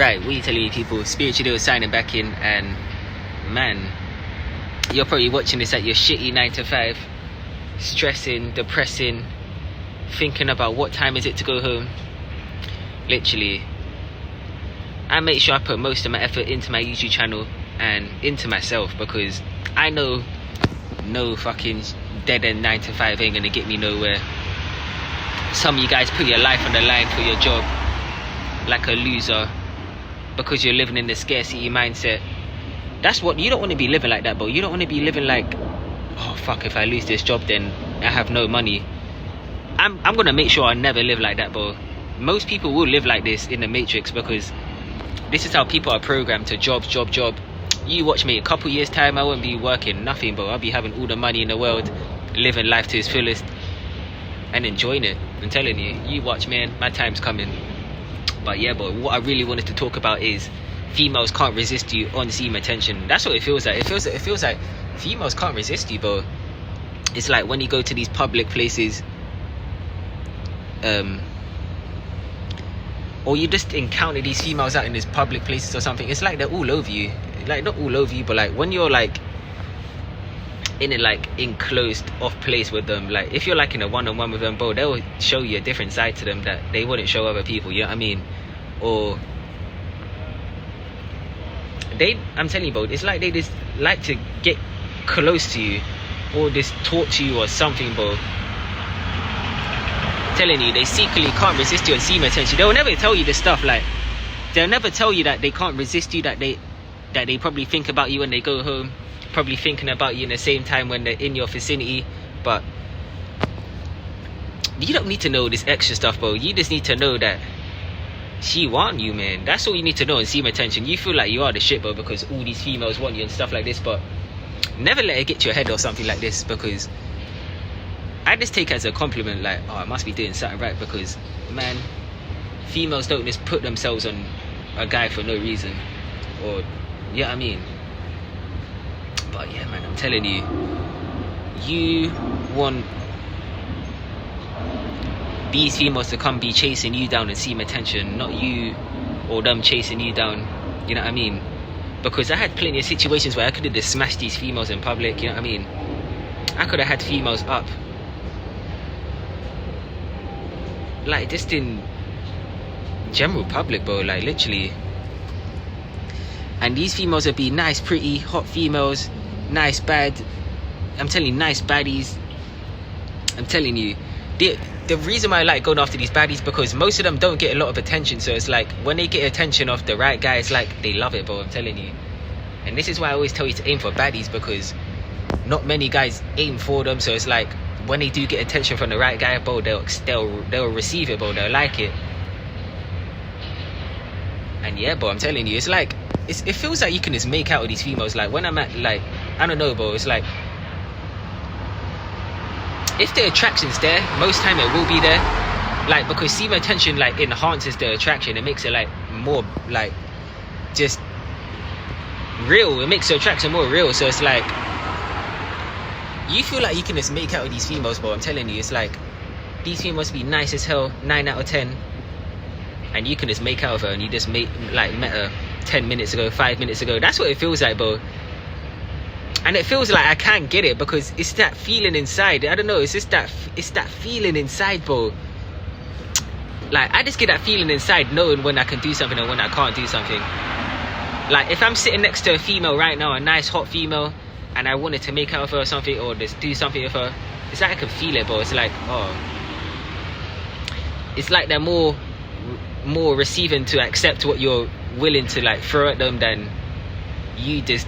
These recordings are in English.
Right, what are you telling me, people? Spiritually signing back in, and man, you're probably watching this at your shitty 9 to 5, stressing, depressing, thinking about what time is it to go home. Literally, I make sure I put most of my effort into my YouTube channel and into myself, because I know no fucking dead end 9 to 5 ain't gonna get me nowhere. Some of you guys put your life on the line for your job like a loser, because you're living in the scarcity mindset. That's what you don't want to be living like that, bro. You don't want to be living like, oh fuck, if I lose this job then I have no money. I'm gonna make sure I never live like that, bro. Most people will live like this in the matrix, because this is how people are programmed to job. You watch me, a couple years time I won't be working nothing, bro. I'll be having all the money in the world, living life to its fullest and enjoying it. I'm telling you, you watch, man, my time's coming. But yeah, bro, what I really wanted to talk about is females can't resist you on semen attention. That's what it feels like. It feels like females can't resist you, bro. It's like when you go to these public places, or you just encounter these females out in these public places or something, it's like they're all over you. Like, not all over you, but like when you're like in a like enclosed off place with them, like if you're like in a one-on-one with them, bro, they'll show you a different side to them that they wouldn't show other people, you know what I mean? Or I'm telling you, bro, it's like they just like to get close to you or just talk to you or something, bro. I'm telling you, they secretly can't resist you and seem attention. They'll never tell you this stuff. Like, they'll never tell you that they can't resist you, that they probably think about you when they go home, probably thinking about you in the same time when they're in your vicinity. But you don't need to know this extra stuff, bro. You just need to know that she want you, man. That's all you need to know and seem attention. You feel like you are the shit, bro, because all these females want you and stuff like this, but never let it get to your head or something like this, because I just take it as a compliment, like, oh, I must be doing something right, because man, females don't just put themselves on a guy for no reason, or yeah, I mean. But yeah, man, I'm telling you, you want these females to come be chasing you down and seem attention, not you or them chasing you down, you know what I mean? Because I had plenty of situations where I could have just smashed these females in public, you know what I mean? I could have had females up, like just in general public, bro, like literally. And these females would be nice, pretty, hot females, nice, bad. I'm telling you, nice baddies. I'm telling you, the reason why I like going after these baddies, because most of them don't get a lot of attention. So it's like when they get attention of the right guy, it's like they love it, bro. I'm telling you. And this is why I always tell you to aim for baddies, because not many guys aim for them. So it's like when they do get attention from the right guy, bro, they'll receive it, bro. They'll like it. And yeah, bro, I'm telling you, it's like it feels like you can just make out with these females. Like when I'm at, like, I don't know, bro, it's like if the attraction's there, most time it will be there, like, because semen attention like enhances the attraction. It makes it like more like just real. It makes the attraction more real. So it's like you feel like you can just make out with these females, bro. I'm telling you, it's like these females be nice as hell, 9 out of 10, and you can just make out of her, and you just met her 10 minutes ago, 5 minutes ago. That's what it feels like, bro. And it feels like I can't get it, because it's that feeling inside. I don't know, it's just that feeling inside, bro. Like, I just get that feeling inside knowing when I can do something and when I can't do something. Like, if I'm sitting next to a female right now, a nice hot female, and I wanted to make out of her or something, or just do something with her, it's like I can feel it, bro. It's like, oh, it's like they're more receiving to accept what you're willing to like throw at them than you just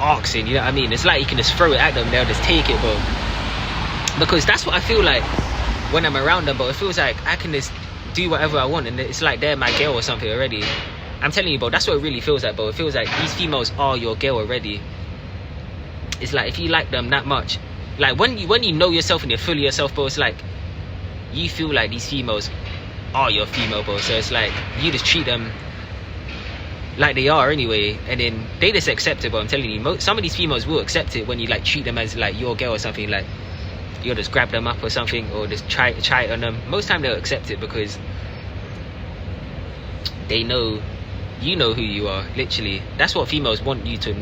asking, you know what I mean? It's like you can just throw it at them, they'll just take it, bro. Because that's what I feel like when I'm around them, bro. It feels like I can just do whatever I want, and it's like they're my girl or something already. I'm telling you, bro, that's what it really feels like, bro. It feels like these females are your girl already. It's like if you like them that much, like when you know yourself and you're fully yourself, bro, it's like you feel like these females are your female, bro. So it's like you just treat them like they are anyway, and then they just accept it, bro. I'm telling you, some of these females will accept it when you like treat them as like your girl or something. Like you'll just grab them up or something, or just try it on them. Most time they'll accept it, because they know you know who you are. Literally, that's what females want you to,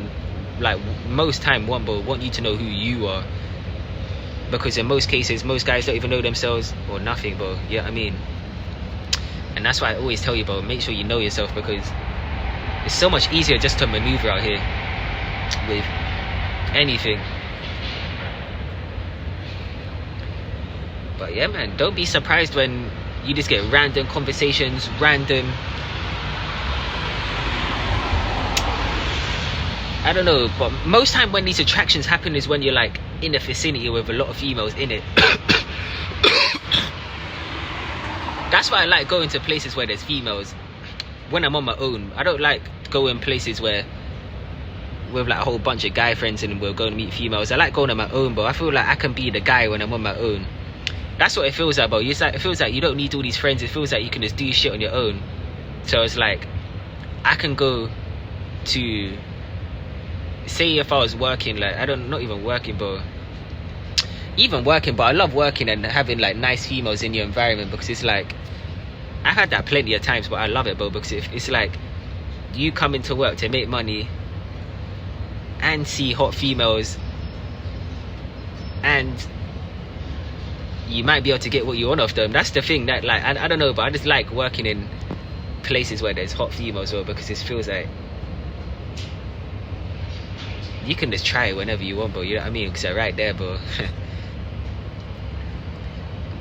like, most time want you to know who you are, because in most cases most guys don't even know themselves or nothing, bro. You know what I mean? And that's why I always tell you, bro, make sure you know yourself, because it's so much easier just to maneuver out here with anything. But yeah, man, don't be surprised when you just get random conversations, I don't know, but most time when these attractions happen is when you're like in a vicinity with a lot of females in it. That's why I like going to places where there's females when I'm on my own. I don't like going places where with like a whole bunch of guy friends and we're going to meet females. I like going on my own, but I feel like I can be the guy when I'm on my own. That's what it feels like, bro. It's like, it feels like you don't need all these friends. It feels like you can just do shit on your own. So it's like, I can go to, say if I was working, like, not even working, bro. Even working, but I love working and having like nice females in your environment, because it's like, I've had that plenty of times, but I love it, bro, because it's like, you come into work to make money and see hot females, and you might be able to get what you want off them. That's the thing, that like, I don't know, but I just like working in places where there's hot females, bro, because it feels like you can just try it whenever you want, bro. You know what I mean? Because they're right there, bro.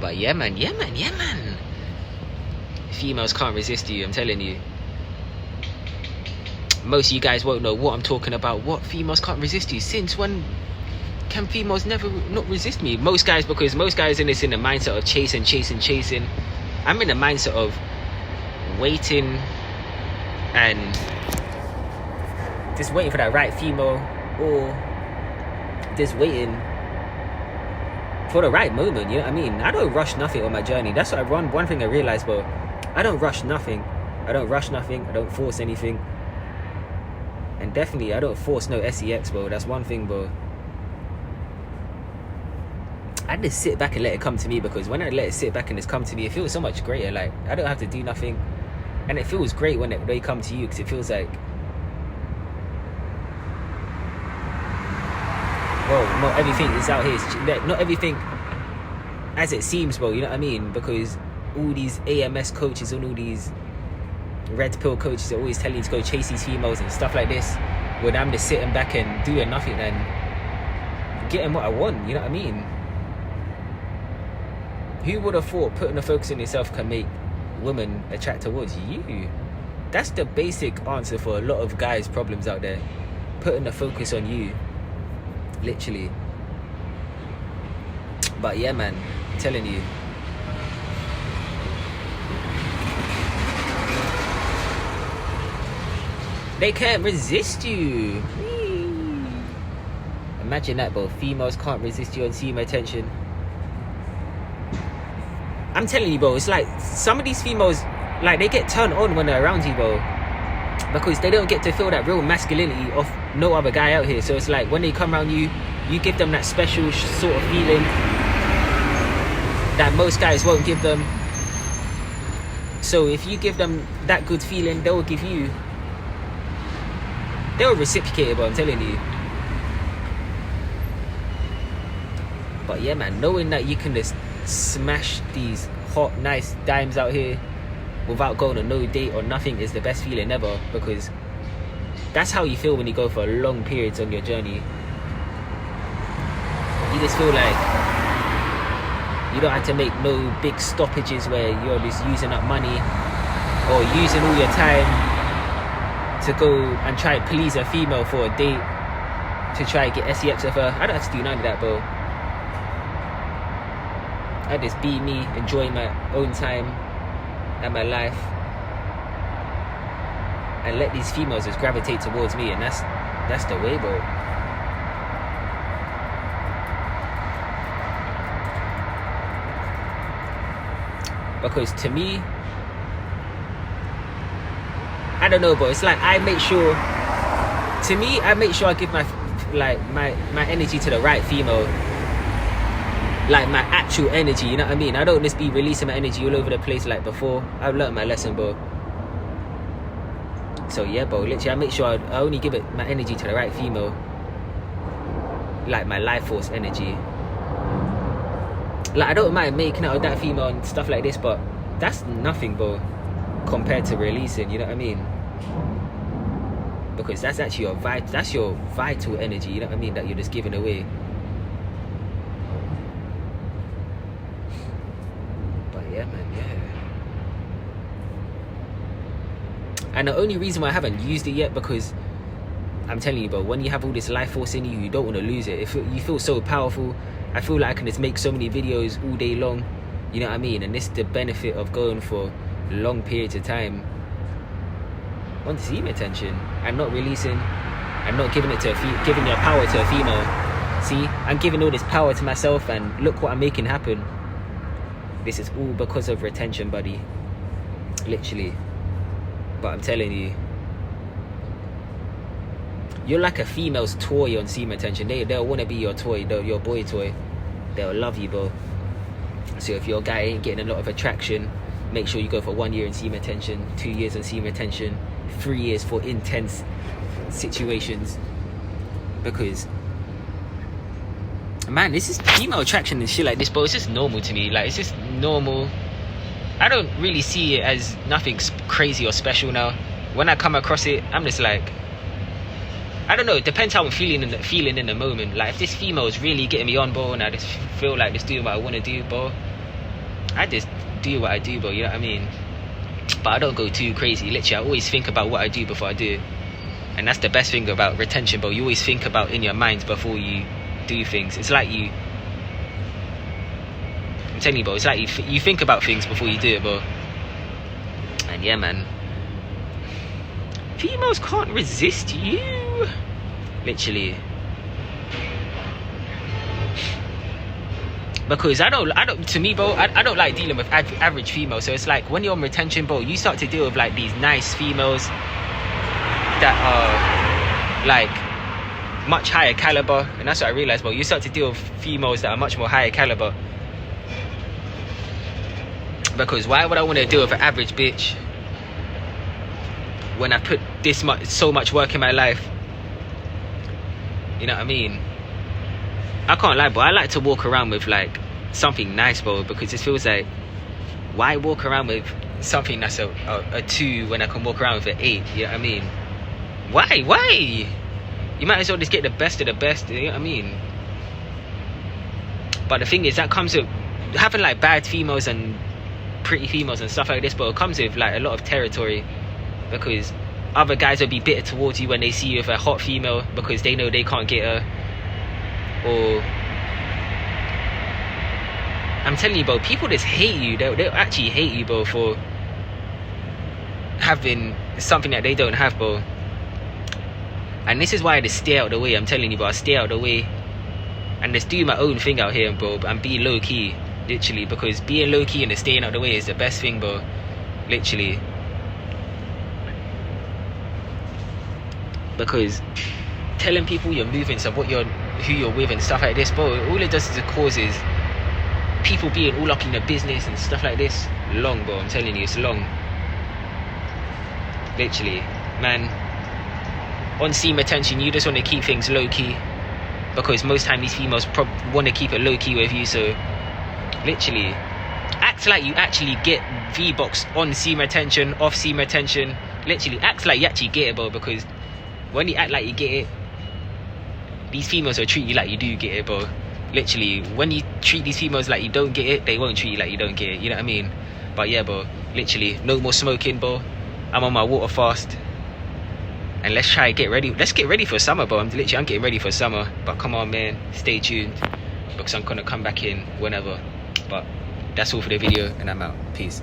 But yeah, man. Females can't resist you, I'm telling you. Most of you guys won't know what I'm talking about. What? Females can't resist you? Since when can females never not resist me? Most guys, because most guys in the mindset of chasing. I'm in the mindset of waiting and just waiting for that right female, or just waiting for the right moment. You know what I mean? I don't rush nothing on my journey. That's what one thing I realized, bro. I don't rush nothing. I don't force anything. And definitely I don't force no sex, bro. That's one thing, bro. I just sit back and let it come to me, because when I let it sit back and it's come to me, it feels so much greater. Like, I don't have to do nothing, and it feels great when they come to you, because it feels like, well, not everything is out here. Not everything as it seems, bro. You know what I mean? Because all these AMS coaches and all these red pill coaches are always telling you to go chase these females and stuff like this, when I'm just sitting back and doing nothing and getting what I want. You know what I mean? Who would have thought putting the focus on yourself can make women attract towards you? That's the basic answer for a lot of guys' problems out there. Putting the focus on you. Literally. But yeah, man, I'm telling you, they can't resist you. Imagine that, bro. Females can't resist you and seem attention. I'm telling you, bro, it's like some of these females, like, they get turned on when they're around you, bro, because they don't get to feel that real masculinity of no other guy out here. So it's like when they come around you, you give them that special sort of feeling that most guys won't give them. So if you give them that good feeling, they'll reciprocate it, bro, I'm telling you. But yeah, man, knowing that you can just smash these hot, nice dimes out here without going on no date or nothing is the best feeling ever, because that's how you feel when you go for long periods on your journey. You just feel like you don't have to make no big stoppages where you're just using up money or using all your time to go and try and please a female for a date, to try and get sex with her. I don't have to do none of that, bro. I just be me, enjoy my own time and my life, and let these females just gravitate towards me, and that's the way, bro. Because to me, I don't know, but it's like I make sure I give my energy to the right female, like my actual energy, you know what I mean? I don't just be releasing my energy all over the place like before. I've learned my lesson, bro. So yeah, bro, literally I make sure I only give it my energy to the right female, like my life force energy. Like I don't mind making out with that female and stuff like this, but that's nothing, bro, compared to releasing, you know what I mean? Because that's actually your vital energy, you know what I mean, that you're just giving away. But yeah, man, yeah. And the only reason why I haven't used it yet, because I'm telling you, bro, when you have all this life force in you, you don't want to lose it. You feel so powerful. I feel like I can just make so many videos all day long, you know what I mean? And this is the benefit of going for long periods of time on semen tension and not releasing and not giving it to giving your power to a female. See, I'm giving all this power to myself, and look what I'm making happen. This is all because of retention, buddy. Literally. But I'm telling you, you're like a female's toy on semen tension. They'll want to be your toy, your boy toy. They'll love you, bro. So if your guy ain't getting a lot of attraction, make sure you go for 1 year in semen tension, 2 years in semen tension, 3 years for intense situations. Because, man, this is female attraction and shit like this, bro. It's just normal to me. Like, it's just normal. I don't really see it as nothing crazy or special now. When I come across it, I'm just like, I don't know, it depends how I'm feeling in the moment. Like, if this female is really getting me on, bro, and I just feel like just doing what I want to do, bro, I just do what I do, bro, you know what I mean? But I don't go too crazy. Literally, I always think about what I do before I do it. And that's the best thing about retention, bro. You always think about in your mind before you do things. It's like I'm telling you, bro, it's like you think about things before you do it, bro. And yeah, man, females can't resist you. Literally. Because I don't to me, bro, I don't like dealing with average females. So it's like when you're on retention, bro, you start to deal with like these nice females that are like much higher caliber. And that's what I realized, bro. You start to deal with females that are much more higher caliber. Because why would I want to deal with an average bitch when I put so much work in my life? You know what I mean? I can't lie, but I like to walk around with like something nice, bro, because it feels like, why walk around with something that's a 2 when I can walk around with an 8? You know what I mean? Why? You might as well just get the best of the best, you know what I mean? But the thing is, that comes with having like bad females and pretty females and stuff like this, but it comes with like a lot of territory, because other guys will be bitter towards you when they see you with a hot female because they know they can't get her. Or I'm telling you, bro, people just hate you. They'll actually hate you, bro, for having something that they don't have, bro. And this is why I just stay out of the way. I'm telling you, bro, I stay out of the way and just do my own thing out here, bro, and be low key. Literally, because being low key and just staying out of the way is the best thing, bro. Literally. Because telling people your movements of who you're with and stuff like this, bro, all it does is it causes people being all up in the business and stuff like this. Long, bro, I'm telling you, it's long. Literally, man. On semen tension, you just want to keep things low key, because most time these females want to keep it low key with you. So literally, act like you actually get V-box on semen tension, off semen tension. Literally, act like you actually get it, bro, because when you act like you get it, these females will treat you like you do get it, bro. Literally, when you treat these females like you don't get it, they won't treat you like you don't get it, you know what I mean? But yeah, bro, literally, no more smoking, bro. I'm on my water fast. And let's try to get ready. Let's get ready for summer, bro. I'm getting ready for summer. But come on, man, stay tuned, because I'm gonna come back in whenever. But that's all for the video, and I'm out. Peace.